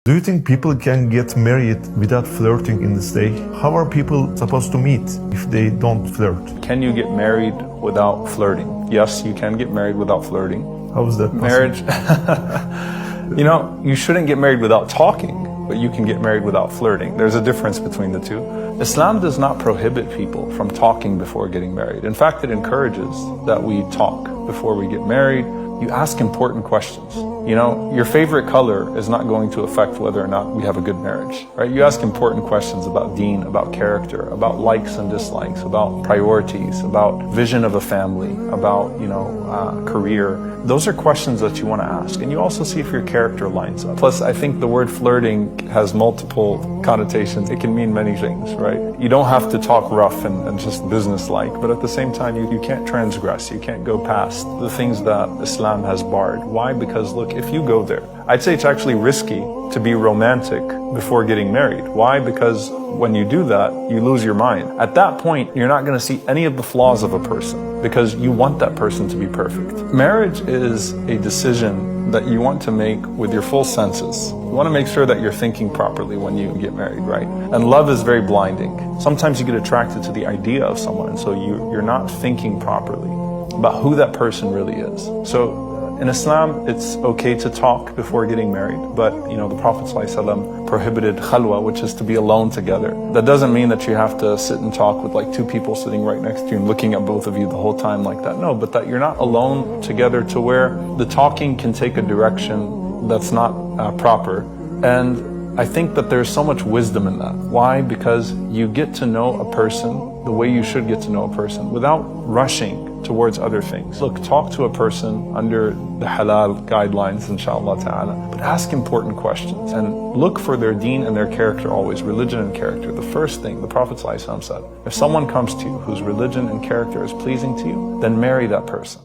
Do you think people can get married without flirting in this day? How are people supposed to meet if they don't flirt? Can you get married without flirting? Yes, you can get married without flirting. How is that possible? Marriage, you shouldn't get married without talking, but you can get married without flirting. There's a difference between the two. Islam does not prohibit people from talking before getting married. In fact, it encourages that we talk before we get married. You ask important questions. Your favorite color is not going to affect whether or not we have a good marriage, right? You ask important questions about deen, about character, about likes and dislikes, about priorities, about vision of a family, about, career. Those are questions that you want to ask. And you also see if your character lines up. Plus, I think the word flirting has multiple connotations. It can mean many things, right? You don't have to talk rough and just business-like, but at the same time, you can't transgress. You can't go past the things that Islam has barred. Why? Because look, if you go there, I'd say it's actually risky to be romantic before getting married. Why? Because when you do that, you lose your mind. At that point, you're not going to see any of the flaws of a person because you want that person to be perfect. Marriage is a decision that you want to make with your full senses. You want to make sure that you're thinking properly when you get married, right? And love is very blinding. Sometimes you get attracted to the idea of someone, and so you're not thinking properly about who that person really is. So in Islam, it's okay to talk before getting married, but the Prophet ﷺ prohibited khalwa, which is to be alone together. That doesn't mean that you have to sit and talk with like two people sitting right next to you and looking at both of you the whole time like that. No, but that you're not alone together to where the talking can take a direction that's not proper. And I think that there's so much wisdom in that. Why? Because you get to know a person the way you should get to know a person without rushing towards other things. Look, talk to a person under the halal guidelines, inshallah ta'ala, but ask important questions and look for their deen and their character always, religion and character. The first thing the Prophet ﷺ said, if someone comes to you whose religion and character is pleasing to you, then marry that person.